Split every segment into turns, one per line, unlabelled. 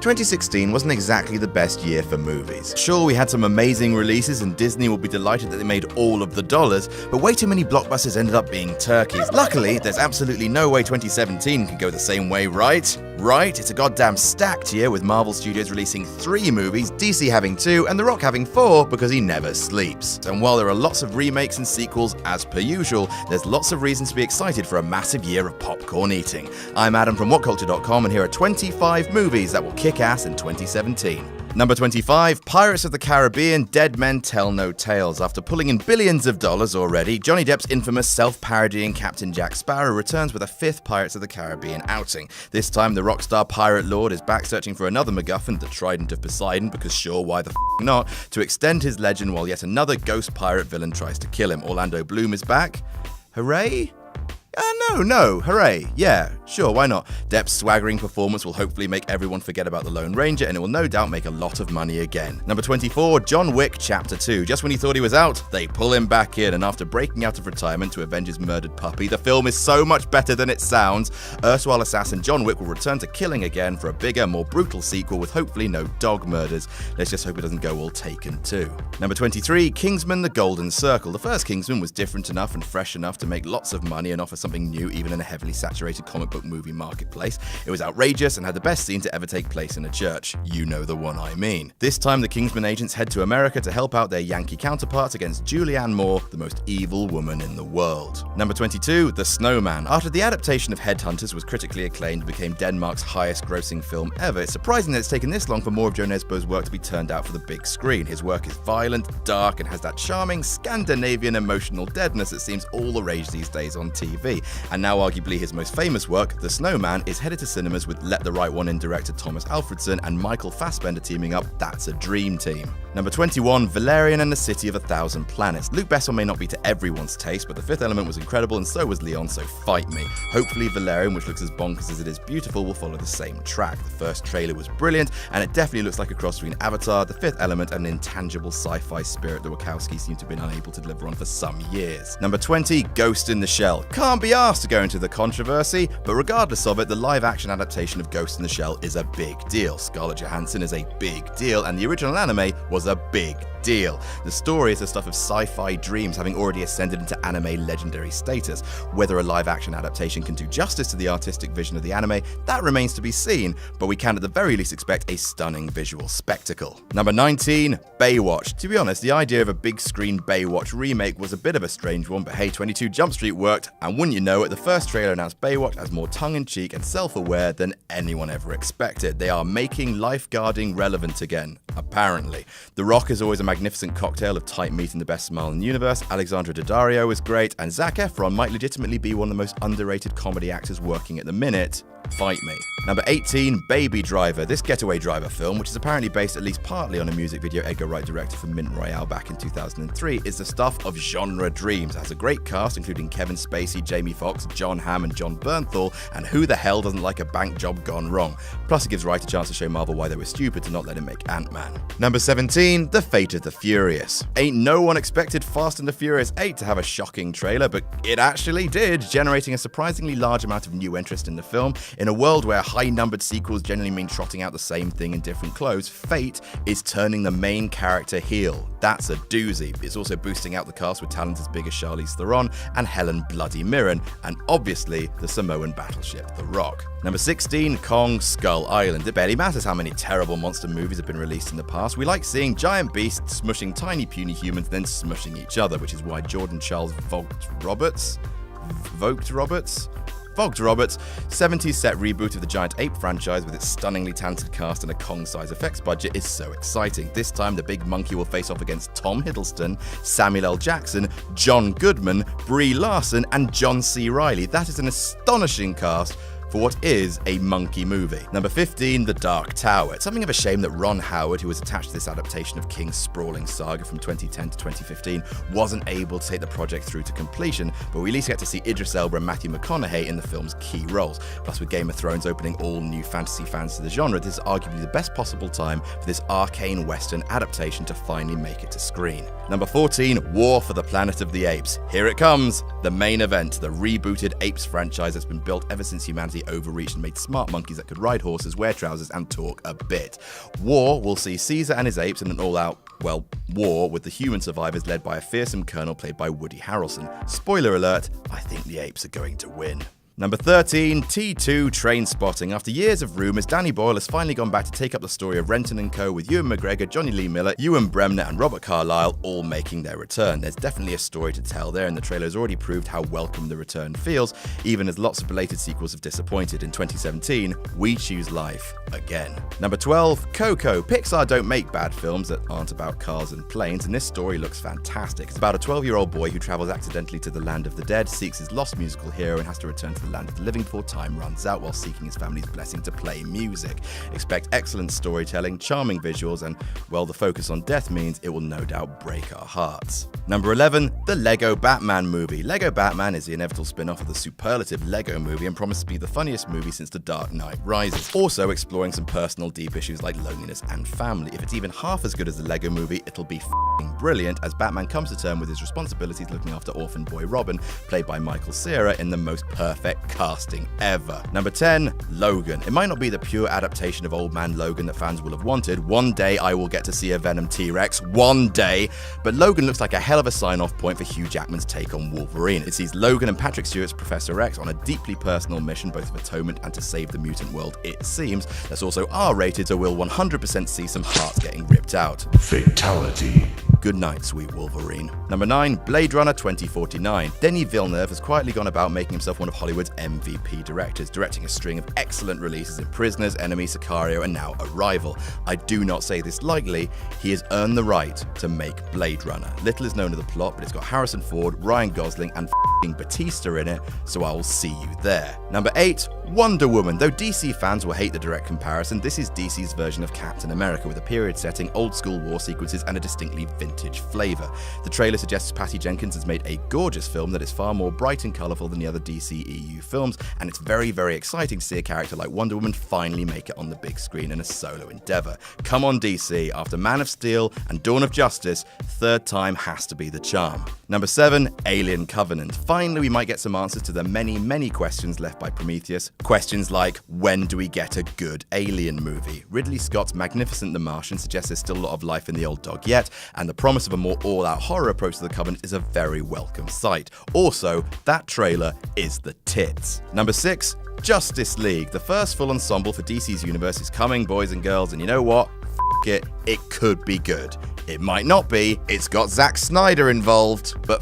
2016 wasn't exactly the best year for movies. Sure, we had some amazing releases and Disney will be delighted that they made all of the dollars, but way too many blockbusters ended up being turkeys. Luckily, there's absolutely no way 2017 can go the same way, right? Right? It's a goddamn stacked year with Marvel Studios releasing 3 movies, DC having 2, and The Rock having 4 because he never sleeps. And while there are lots of remakes and sequels as per usual, there's lots of reasons to be excited for a massive year of popcorn eating. I'm Adam from WhatCulture.com, and here are 25 movies that will kick ass in 2017. Number 25, Pirates of the Caribbean: Dead Men Tell No Tales. After pulling in billions of dollars already, Johnny Depp's infamous self-parodying Captain Jack Sparrow returns with a 5th Pirates of the Caribbean outing. This time, the rockstar pirate lord is back searching for another MacGuffin, the Trident of Poseidon, because sure, why the f*** not, to extend his legend while yet another ghost pirate villain tries to kill him. Orlando Bloom is back. Hooray? No, hooray, yeah, sure, why not? Depp's swaggering performance will hopefully make everyone forget about the Lone Ranger, and it will no doubt make a lot of money again. Number 24, John Wick Chapter 2. Just when he thought he was out, they pull him back in, and after breaking out of retirement to avenge his murdered puppy, the film is so much better than it sounds. Erstwhile assassin John Wick will return to killing again for a bigger, more brutal sequel with hopefully no dog murders. Let's just hope it doesn't go all Taken 2. Number 23, Kingsman: The Golden Circle. The first Kingsman was different enough and fresh enough to make lots of money and offer something new even in a heavily saturated comic book movie marketplace. It was outrageous and had the best scene to ever take place in a church. You know the one I mean. This time the Kingsman agents head to America to help out their Yankee counterparts against Julianne Moore, the most evil woman in the world. Number 22, The Snowman. After the adaptation of Headhunters was critically acclaimed and became Denmark's highest grossing film ever, it's surprising that it's taken this long for more of Joe Nesbo's work to be turned out for the big screen. His work is violent, dark, and has that charming Scandinavian emotional deadness that seems all the rage these days on TV. And now arguably his most famous work, The Snowman, is headed to cinemas with Let the Right One In director Thomas Alfredson and Michael Fassbender teaming up. That's a dream team. Number 21, Valerian and the City of a Thousand Planets. Luc Besson may not be to everyone's taste, but The Fifth Element was incredible and so was Leon, so fight me. Hopefully Valerian, which looks as bonkers as it is beautiful, will follow the same track. The first trailer was brilliant, and it definitely looks like a cross between Avatar, The Fifth Element, and an intangible sci-fi spirit that Wachowski seem to have been unable to deliver on for some years. Number 20, Ghost in the Shell. Can't be asked to go into the controversy, but regardless of it, the live-action adaptation of Ghost in the Shell is a big deal. Scarlett Johansson is a big deal, and the original anime was a big deal. The story is the stuff of sci-fi dreams having already ascended into anime legendary status. Whether a live-action adaptation can do justice to the artistic vision of the anime, that remains to be seen, but we can at the very least expect a stunning visual spectacle. Number 19, Baywatch. To be honest, the idea of a big screen Baywatch remake was a bit of a strange one, but hey, 22 Jump Street worked, and wouldn't you know it, the first trailer announced Baywatch as more tongue-in-cheek and self-aware than anyone ever expected. They are making lifeguarding relevant again, apparently. The Rock is always a magnificent cocktail of tight meat and the best smile in the universe. Alexandra Daddario is great, and Zac Efron might legitimately be one of the most underrated comedy actors working at the minute. Fight me. Number 18, Baby Driver. This getaway driver film, which is apparently based at least partly on a music video Edgar Wright directed for Mint Royale back in 2003, is the stuff of genre dreams. It has a great cast, including Kevin Spacey, Jamie Foxx, Jon Hamm, and Jon Bernthal, and who the hell doesn't like a bank job gone wrong? Plus, it gives Wright a chance to show Marvel why they were stupid to not let him make Ant-Man. Number 17, The Fate of the Furious. Ain't no one expected Fast and the Furious 8 to have a shocking trailer, but it actually did, generating a surprisingly large amount of new interest in the film. In a world where high-numbered sequels generally mean trotting out the same thing in different clothes, Fate is turning the main character heel. That's a doozy. It's also boosting out the cast with talent as big as Charlize Theron and Helen Bloody Mirren, and obviously the Samoan battleship, The Rock. Number 16, Kong Skull Island. It barely matters how many terrible monster movies have been released in the past. We like seeing giant beasts smushing tiny puny humans, then smushing each other, which is why Jordan Charles Vogt Roberts, 70s set reboot of the giant ape franchise with its stunningly talented cast and a Kong-size effects budget is so exciting. This time, the big monkey will face off against Tom Hiddleston, Samuel L. Jackson, John Goodman, Brie Larson, and John C. Reilly. That is an astonishing cast for what is a monkey movie. Number 15, The Dark Tower. It's something of a shame that Ron Howard, who was attached to this adaptation of King's sprawling saga from 2010 to 2015, wasn't able to take the project through to completion, but we at least get to see Idris Elba and Matthew McConaughey in the film's key roles. Plus, with Game of Thrones opening all new fantasy fans to the genre, this is arguably the best possible time for this arcane western adaptation to finally make it to screen. Number 14, War for the Planet of the Apes. Here it comes, the main event, the rebooted Apes franchise that's been built ever since humanity massively overreached and made smart monkeys that could ride horses, wear trousers, and talk a bit. War will see Caesar and his apes in an all-out, well, war with the human survivors led by a fearsome colonel played by Woody Harrelson. Spoiler alert, I think the apes are going to win. Number 13, T2 Trainspotting. After years of rumours, Danny Boyle has finally gone back to take up the story of Renton & Co. with Ewan McGregor, Johnny Lee Miller, Ewan Bremner and Robert Carlyle all making their return. There's definitely a story to tell there, and the trailer has already proved how welcome the return feels, even as lots of belated sequels have disappointed. In 2017, We Choose Life again. Number 12, Coco. Pixar don't make bad films that aren't about cars and planes, and this story looks fantastic. It's about a 12-year-old boy who travels accidentally to the land of the dead, seeks his lost musical hero, and has to return to the land of the living before time runs out while seeking his family's blessing to play music. Expect excellent storytelling, charming visuals, and, well, the focus on death means it will no doubt break our hearts. Number 11, the Lego Batman movie. Lego Batman is the inevitable spin-off of the superlative Lego movie and promises to be the funniest movie since The Dark Knight Rises, also exploring some personal deep issues like loneliness and family. If it's even half as good as the Lego movie, it'll be f***ing brilliant as Batman comes to terms with his responsibilities looking after orphan boy Robin, played by Michael Cera, in the most perfect casting ever. Number 10, Logan. It might not be the pure adaptation of Old Man Logan that fans will have wanted. One day I will get to see a Venom T-Rex. One day. But Logan looks like a hell of a sign-off point for Hugh Jackman's take on Wolverine. It sees Logan and Patrick Stewart's Professor X on a deeply personal mission, both of atonement and to save the mutant world, it seems. That's also R-rated, so we'll 100% see some hearts getting ripped out.
Fatality.
Good night, sweet Wolverine. Number 9, Blade Runner 2049. Denis Villeneuve has quietly gone about making himself one of Hollywood's MVP directors, directing a string of excellent releases in Prisoners, Enemy, Sicario, and now Arrival. I do not say this lightly, he has earned the right to make Blade Runner. Little is known of the plot, but it's got Harrison Ford, Ryan Gosling, and Batista in it, so I will see you there. Number 8, Wonder Woman. Though DC fans will hate the direct comparison, this is DC's version of Captain America, with a period setting, old school war sequences, and a distinctly vintage flavour. The trailer suggests Patty Jenkins has made a gorgeous film that is far more bright and colourful than the other DC EU films, and it's very, very exciting to see a character like Wonder Woman finally make it on the big screen in a solo endeavour. Come on, DC, after Man of Steel and Dawn of Justice, third time has to be the charm. Number 7, Alien Covenant. Finally, we might get some answers to the many, many questions left by Prometheus. Questions like, when do we get a good Alien movie? Ridley Scott's magnificent The Martian suggests there's still a lot of life in the old dog yet, and the promise of a more all-out horror approach to the Covenant is a very welcome sight. Also, that trailer is the tits. Number 6, Justice League. The first full ensemble for DC's universe is coming, boys and girls, and you know what? It could be good. It might not be, it's got Zack Snyder involved, but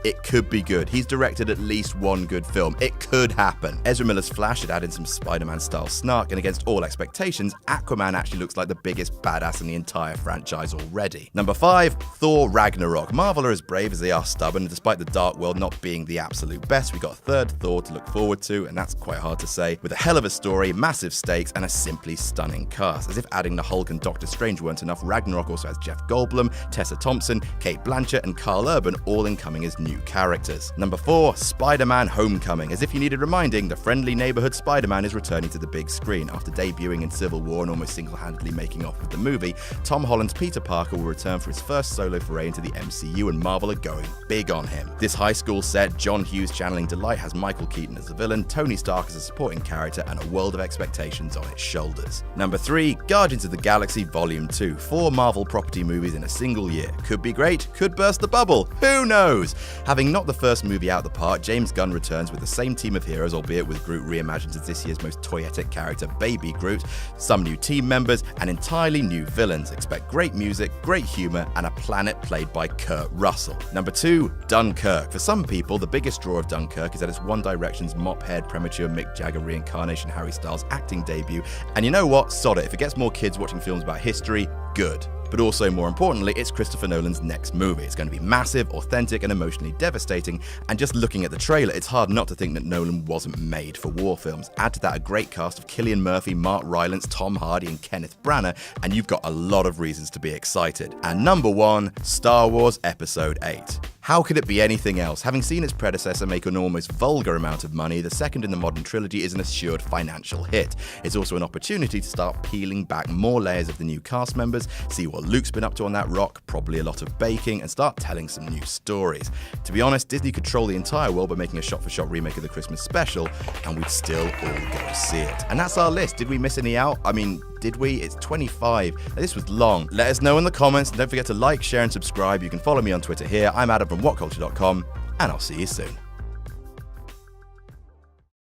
it could be good. He's directed at least one good film. It could happen. Ezra Miller's Flash had added some Spider-Man style snark, and against all expectations, Aquaman actually looks like the biggest badass in the entire franchise already. Number 5, Thor Ragnarok. Marvel are as brave as they are stubborn, and despite the Dark World not being the absolute best, we got a third Thor to look forward to, and that's quite hard to say, with a hell of a story, massive stakes, and a simply stunning cast. As if adding the Hulk and Doctor Strange weren't enough, Ragnarok also has Jeff Goldblum, Tessa Thompson, Kate Blanchett, and Carl Urban all incoming as new characters. Number 4, Spider-Man Homecoming. As if you needed reminding, the friendly neighborhood Spider-Man is returning to the big screen. After debuting in Civil War and almost single-handedly making off with the movie, Tom Holland's Peter Parker will return for his first solo foray into the MCU, and Marvel are going big on him. This high school set, John Hughes channeling delight, has Michael Keaton as the villain, Tony Stark as a supporting character, and a world of expectations on its shoulders. Number 3, Guardians of the Galaxy Volume 2. 4 Marvel property movies in a single year. Could be great, could burst the bubble. Who knows? Having knocked the first movie out of the park, James Gunn returns with the same team of heroes, albeit with Groot reimagined as this year's most toyetic character, Baby Groot, some new team members, and entirely new villains. Expect great music, great humour, and a planet played by Kurt Russell. Number 2, Dunkirk. For some people, the biggest draw of Dunkirk is that it's One Direction's mop-haired, premature Mick Jagger reincarnation Harry Styles' acting debut, and you know what? Sod it. If it gets more kids watching films about history, good. But also, more importantly, it's Christopher Nolan's next movie. It's going to be massive, authentic, and emotionally devastating, and just looking at the trailer, it's hard not to think that Nolan wasn't made for war films. Add to that a great cast of Cillian Murphy, Mark Rylance, Tom Hardy, and Kenneth Branagh, and you've got a lot of reasons to be excited. And number 1, Star Wars Episode 8. How could it be anything else? Having seen its predecessor make an almost vulgar amount of money, the second in the modern trilogy is an assured financial hit. It's also an opportunity to start peeling back more layers of the new cast members, see what Luke's been up to on that rock, probably a lot of baking, and start telling some new stories. To be honest, Disney could troll the entire world by making a shot-for-shot remake of the Christmas special, and we'd still all go see it. And that's our list. Did we miss any out? I mean, did we? It's 25. This was long. Let us know in the comments, and don't forget to like, share, and subscribe. You can follow me on Twitter here. I'm Adam from WhatCulture.com, and I'll see you soon.